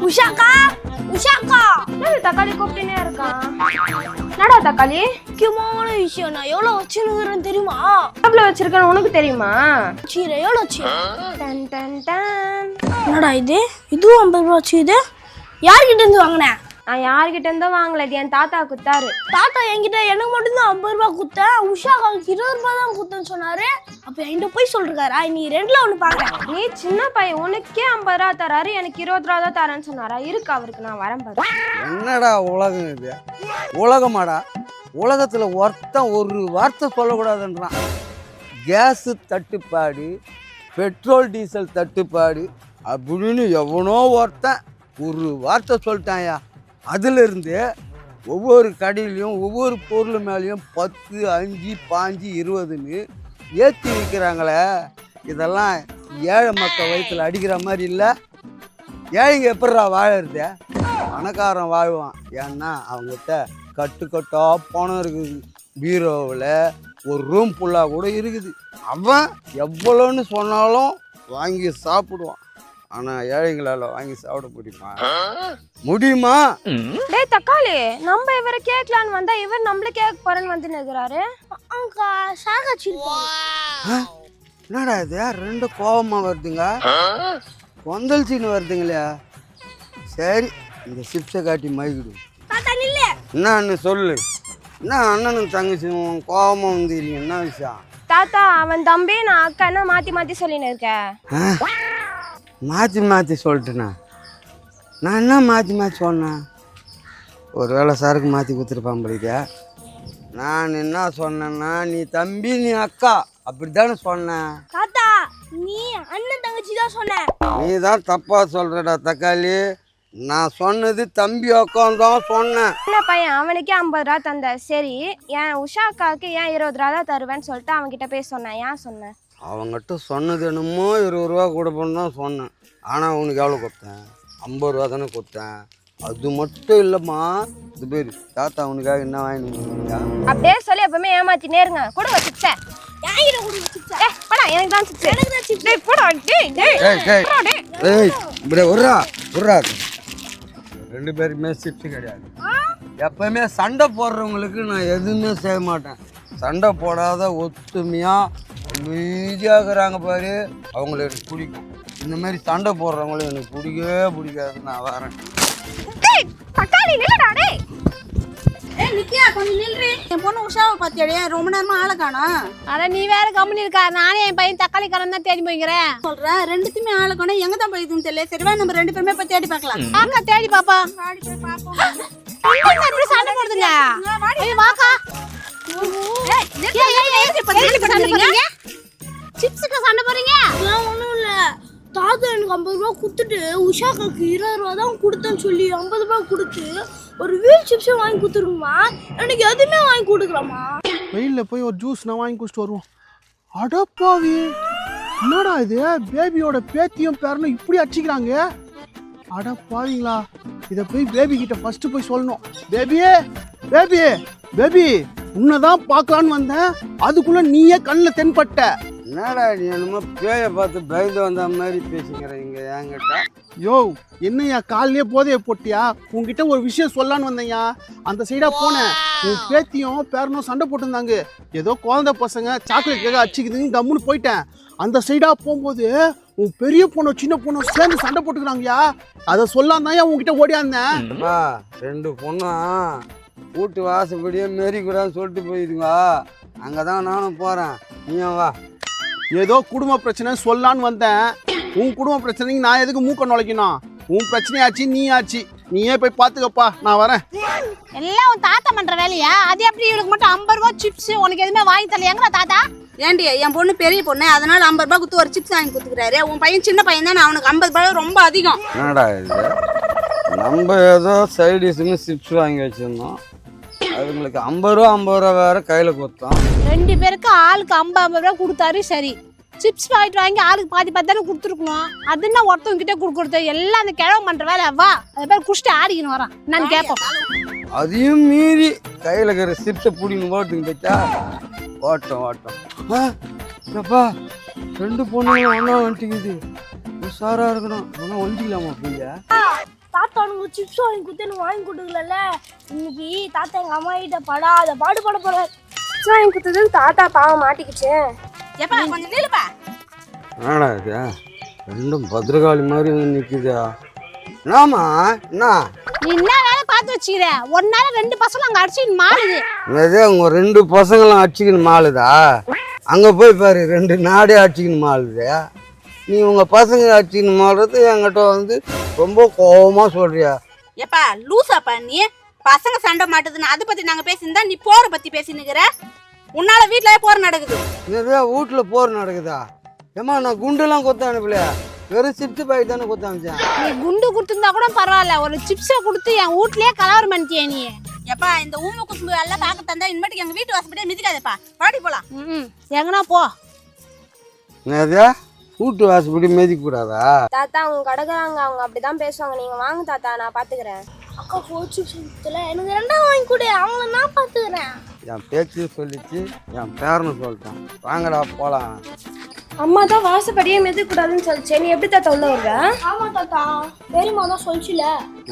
உஷாக்கா உஷாக்கா என்ன தக்காளி கூப்பிட்டுனே இருக்கான்? என்னடா தக்காளி? முக்கியமான விஷயம், நான் எவ்வளவு வச்சுருக்கிறேன்னு தெரியுமா? எவ்வளவு வச்சிருக்கேன்னு உனக்கு தெரியுமா? சீரை எவ்வளோ சீரை? Ton ton ton. என்னடா இது? இதுவும் 50 ரூபா வச்சு. இது யார்கிட்ட இருந்து வாங்கினேன்? நான் யார்கிட்ட இருந்தோ வாங்கல, இது என் தாத்தா குத்தாரு. தாத்தா என்கிட்ட எனக்கு மட்டும்தான் 50 ரூபா குத்தேன், உஷாக்காவுக்கு 20 ரூபா தான் குத்தேன்னு சொன்னாரு. அப்ப என்கிட்ட போய் சொல்றாரா? நீ ரெண்டுல ஒண்ணு பாக்க. நீ சின்ன பையன், உனக்கே 50 ரூபா தராரு, எனக்கு 20 ரூபா தான் தரேன்னு சொன்னாரா? இருக்கு அவருக்கு, நான் வரேன் பாரு. என்னடா உலகம் இது? உலகமாடா? உலகத்துல ஒருத்தன் ஒரு வார்த்தை சொல்லக்கூடாதுன்றான். கேஸு தட்டுப்பாடு, பெட்ரோல் டீசல் தட்டுப்பாடு அப்படின்னு எவனோ ஒருத்தன் ஒரு வார்த்தை சொல்லிட்டான்யா. அதிலிருந்து ஒவ்வொரு கடையிலையும் ஒவ்வொரு பொருள் மேலேயும் 10, 5, 5, 20ன்னு ஏற்றி விற்கிறாங்களே. இதெல்லாம் ஏழை மக்கள் வயிற்றுல அடிக்கிற மாதிரி இல்லை. ஏழைங்க எப்படிடா வாழறது? பணக்காரன் வாழ்வான். ஏன்னா அவங்ககிட்ட கட்டுக்கட்டா பணம் இருக்குது. பீரோவில் ஒரு ரூம் ஃபுல்லாக கூட இருக்குது. அவன் எவ்வளோன்னு சொன்னாலும் வாங்கி சாப்பிடுவான். ஆனால் ஏழைங்களால் வாங்கி சாப்பிட முடியுமா? டேய் தக்காளி, நம்ம இவரை கேட்கலான்னு வந்தா இவர் நம்மள கேட்க போறேன்னு வந்து நிற்கிறாரு. அங்கா சாகாச்சி. என்னடா இது? ரெண்டு கோபமா வருதுங்க, கொந்தளிச்சின்னு வருதுங்களா? சரி, இந்த சிப்ஸை காட்டி மயக்கிடு. என்னன்னு சொல்லு. என்ன அண்ணனும் தங்கச்சி கோபமா வந்துக்கிறீங்க? என்ன விஷயம்? தாத்தா, அவன் தம்பி நான் அக்கா, என்ன மாத்தி மாத்தி சொல்லின்னு இருக்கேன்? மாற்றி மாற்றி சொல்லிட்டேண்ணா. நான் என்ன மாற்றி மாற்றி சொன்னேன்? ஒரு வேளை சரக்கு மாற்றி கொடுத்துருப்பான் படிக்க. நான் என்ன சொன்னேன்னா, நீ தம்பி நீ அக்கா அப்படித்தானே சொன்னேன். தாத்தா, நீ அண்ணன் தங்கச்சி தான் சொன்ன. நீ தான் தப்பாக சொல்கிறடா தக்காளி. நான் சொன்னது தம்பி அக்கான்னு தான் சொன்னேன். சின்ன பையன், அவனுக்கே 50 ரூபா தந்த. சரி, ஏன் உஷா அக்காவுக்கு ஏன் 20 ரூபா தான் தருவேன்னு சொல்லிட்டு அவன்கிட்ட போய் சொன்னேன். ஏன் சொன்னேன்? அவங்ககிட்ட சொன்னது என்னமோ 20 ரூபா கொடுப்பேன்னு தான் சொன்னேன். ஆனால் உனக்கு எவ்வளோ கொடுத்தேன்? 50 ரூபா தானே கொடுத்தேன். அது மட்டும் இல்லைம்மா, இது பேர் தாத்தா உனக்காக என்ன வாங்கினீங்க அப்படியே சொல்லி எப்பவுமே ஏமாத்தினே இருங்க. கொடுங்க சிப்ஸை. எனக்கு தான் சிப்ஸ். இப்படி விட்றா விட்றா. ரெண்டு பேருமே சிப்ஸ் கிடையாது. எப்பவுமே சண்டை போடுறவங்களுக்கு நான் எதுவுமே செய்ய மாட்டேன். சண்டை போடாத ஒத்துமையாக அமைதியாகிறாங்க பாரு, அவங்கள எனக்கு பிடிக்கும். இந்த மாதிரி சண்டை போடுறவங்களும் எனக்கு பிடிக்கவே பிடிக்காது. நான் வரேன். என் பொண்ணு உஷாவை பாத்தியாடியா? ரொம்ப நேரமா ஆளை காணா. அட நீ வேற கம்பெனி இருக்கா? நானே என் பையன் தக்காளி கடன் தான் தேடி போய்க்கிறேன். சொல்றேன், ரெண்டுத்துமே ஆளை காணா. எங்க தான் போயிருக்குன்னு தெரியல. சரிவா, நம்ம ரெண்டு பேருமே போய் தேடி பார்க்கலாம். வாங்க தேடி பாப்பா. எப்படி சண்டை போடுதுங்க? வாக்கா. சிப்ஸுக்கு சண்டை போறீங்க? ஒண்ணும் இல்ல, தாத்தா எனக்கு 50 ரூபா கொடுத்துட்டு உஷாக்காக்கு 20 ரூபா தான் கொடுத்தேன்னு சொல்லி 50 ரூபா கொடுத்து ஒரு வீல் சிப்ஸும் வாங்கி கொடுத்துருக்குமா. எனக்கு எதுவுமே வாங்கி கொடுக்கலாமா? வெயிலில் போய் ஒரு ஜூஸ் நான் வாங்கி குடிச்சிட்டு வருவோம். அடப்பாவி, என்னடா இது? பேபியோட பேத்தியும் பேரனும் இப்படி அடிச்சிக்கிறாங்க. அடப்பாவீங்களா, இதை போய் பேபி கிட்ட ஃபர்ஸ்ட் போய் சொல்லணும். பேபியே பேபி பேபி, உன்னதான் பார்க்கலான்னு வந்தேன், அதுக்குள்ள நீயே கண்ணில் தென்பட்ட. என்னடா நீ என்னமோ பேயை பார்த்து பயந்து வந்த மாதிரி பேசிக்கிறீங்க என்கிட்ட. யோ, என்னையா காலையே போதைய போட்டியா? உங்ககிட்ட ஒரு விஷயம் சொல்லலான்னு வந்தேயா. அந்த சைடா போனேன், உன் பேத்தியும் பேரனும் சண்டை போட்டுருந்தாங்க. ஏதோ குழந்தை பசங்க சாக்லேட் கேட்க அடிச்சுக்குதுன்னு கம்முன்னு போயிட்டேன். அந்த சைடா போகும்போது உன் பெரிய பொண்ணு சின்ன பொண்ணு சேர்ந்து சண்டை போட்டுக்கிறாங்கயா. அதை சொல்லாம தான் உங்ககிட்ட ஓடியாந்தேன். ரெண்டு பொண்ணும் வீட்டு வாசப்படியே மாரி கூடாதுன்னு சொல்லிட்டு போயிருங்க. அங்கதான் நானும் போறேன், நீயும் வா. ஏதோ குடும்ப பிரச்சனை சொல்லான்னு வந்தேன். உன் குடும்ப பிரச்சனைக்கு நான் எதுக்கு மூக்க நுழைக்கணும்? உன் பிரச்சனையாச்சு, நீ ஆச்சு, நீயே போய் பாத்துக்கப்பா, நான் வரேன். எல்லாம் உன் தாத்தா பண்ற வேலையா? அது எப்படி இவளுக்கு மட்டும் 50 ரூபா சிப்ஸ், உனக்கு எதுவுமே வாங்கி தரலையாங்கிற தாத்தா? ஏண்டி, என் பொண்ணு பெரிய பொண்ணு, அதனால 50 ரூபாய் கொடுத்து ஒரு சிப்ஸ் வாங்கி கொடுத்துக்கிறாரு. உன் பையன் சின்ன பையன் தானே, அவனுக்கு 50 ரூபாய் ரொம்ப அதிகம். என்னடா இது? நம்ம ஏதோ சைடிஷ்னு சிப்ஸ் வாங்கி வச்சிருந்தோம், அதுங்களுக்கு 50 ரூபா வேற கையில கொடுத்தோம். ரெண்டு பேருக்கு ஆளுக்கு 50 ரூபா கொடுத்தாரு. சரி, சிப்ஸ் பாக்கெட் வாங்கி ஆளுக்கு பாதி தானே கொடுத்துருக்கணும். அது என்ன ஒருத்தவங்க கிட்டே கொடுக்குறது? எல்லாம் அந்த கிழவன் பண்ற வேலை. வா, அதை பேர் குடிச்சிட்டு ஆடிக்கணும் வரான். நான் கேட்போம். அதையும் மீறி கையில இருக்கிற சிப்ஸை பிடிங்க போட்டுங்க தைச்சா ஓட்டம் ஓட்டம். ரெண்டு பொண்ணுங்க ஒன்றா வந்துட்டுக்குது. உஷாரா இருக்கணும். ஒன்றும் ஒழிஞ்சிக்கலாமா பிள்ளைய? தாத்தானுங்க சிப்ஸ் வாங்கி கொடுத்து எனக்கு வாங்கி கொடுக்கல. இன்னைக்கு தாத்தா எங்க அம்மா கிட்ட படாத பாடு பட போறாரு. சிப்ஸ் வாங்கி கொடுத்தது தாத்தா பாவம் மாட்டிக்கிச்சு. எப்பா கொஞ்சம் நில்லுப்பா. என்னடா இது ரெண்டும் பத்திரகாளி மாதிரி வந்து நிற்குதா? என்னம்மா என்ன நீ என்ன வேலை பார்த்து வச்சுக்கிற? ஒரு நாள் 2 பசங்களும் அங்கே அடிச்சுன்னு மாறுது. இதே உங்க 2 பசங்களும் அடிச்சுக்கின்னு மாளுதா? அங்கே போய் பாரு 2 நாடே அடிச்சுக்கின்னு மாளுது. நீ உங்கள் பசங்க அடிச்சுக்கின்னு மாறுறது என்கிட்ட வந்து ரொம்ப கோபமாக சொல்கிறியா? எப்பா லூசாப்பா நீ? பசங்க சண்டை மாட்டுதுன்னு அதை பத்தி நாங்க பேசியிருந்தா நீ போரை பத்தி பேசினுக்கிற. உன்னால வீட்டுல போர் நடக்குது. இதே வீட்டில் போர் நடக்குதா? ஏம்மா நான் குண்டெல்லாம் கொத்த அனுப்பலையா? வெறும் சிப்ஸ் பாய் தானே கொத்த அனுப்பிச்சேன். நீ குண்டு கொடுத்துருந்தா கூட பரவாயில்ல, ஒரு சிப்ஸை கொடுத்து என் வீட்லயே கலவரம் பண்ணிட்டியே நீ. எப்பா இந்த ஊம குசும்பு எல்லாம் பார்க்க தந்தா இனிமேட்டுக்கு எங்க வீட்டு வாசப்படியே மிதிக்காதப்பா. பாடி போலாம். எங்கனா போ. என்னது வீட்டு வாசப்படி மிதிக்கூடாதா? தாத்தா அவங்க கடைக்காரங்க அவங்க அப்படிதான் பேசுவாங்க. நீங்க வாங்க தாத்தா, நான் பாத்துக்கிறேன். அக்கா 4 சிப்ஸ் கொடுத்துல எனக்கு 2 வாங்கி கொடு, அவங்கள நான் பாத்துக்கிறேன். என் பேச்சு சொல்லிச்சு, என் பேரனு சொல்லிட்டேன். வாங்கடா போலாம். அம்மா தான் வாசப்படியே மிதக்கூடாதுன்னு சொல்லிச்சே, நீ எப்படி தாத்தா உள்ள வருவ? ஆமா தாத்தா, பெரியம்மா தான் சொல்லிச்சுல.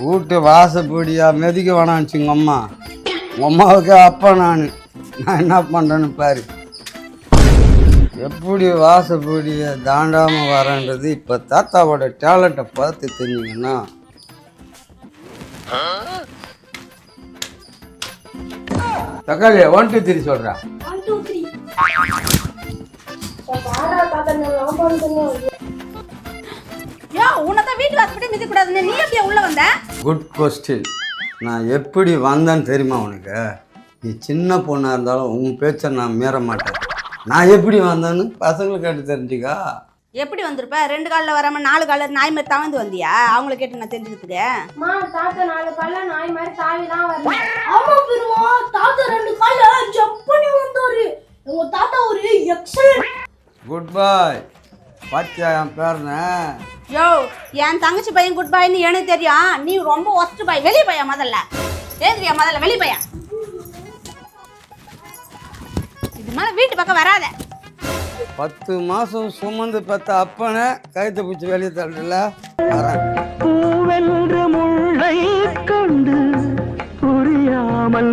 வீட்டு வாசப்படியா மிதிக்க வேணாச்சு உங்க அம்மா. உங்க அம்மாவுக்கு அப்பா நான் என்ன பண்றேன்னு பாரு. எப்படி வாசப்படியை தாண்டாம வரேன்றது இப்ப தாத்தாவோட டேலண்ட்டை பார்த்து தெரிஞ்சிங்கன்னா தக்காளி 1 2 3 சொல்றா. 1 2 3. யோ உன்னதான் வீட்டு வாசப்படியே மிதிக்கூடாதுன்னு நீ எப்படியா உள்ள வந்த? Good question. நான் எப்படி வந்தேன்னு தெரியுமா உனக்கு? நீ சின்ன பொண்ணா இருந்தாலும் உன் பேச்சை நான் மீற மாட்டேன். நான் எப்படி வந்தேன்னு பசங்களுக்கு கேட்டு தெரிஞ்சுக்கா. எப்படி வந்திருப்ப? 2 காலில் வராம 4 காலில் நாய் மாதிரி தவந்து வந்தியா? அவங்கள கேட்டு நான் தெரிஞ்சுக்கிறதுக்கு. அம்மா தாத்தா 4 கால்ல நாய் மாதிரி தாவி தான் வரல. ஆமா பெரியம்மா, தாத்தா 2 கால்ல ஜம்ப் பண்ணி வந்தாரு. உங்க தாத்தா ஒரு எக்ஸலன்ட். குட் பாய். பாத்தியா என் பேரனை? யோ என் தங்கச்சி பையன் குட் பாய்ன்னு எனக்கு தெரியும். நீ ரொம்ப ஒஸ்ட் பாய். வெளியே பையா முதல்ல. ஏந்திரியா முதல்ல வெளியே பையா. இது மேல வீட்டு பக்கம் வராத. 10 மாசம் சுமந்து பெத்த அப்பனை கைத்தை பிடிச்சி வெளியே தள்ளல வரேன். பூவென்ற முள்ளை கண்டு புரியாமல்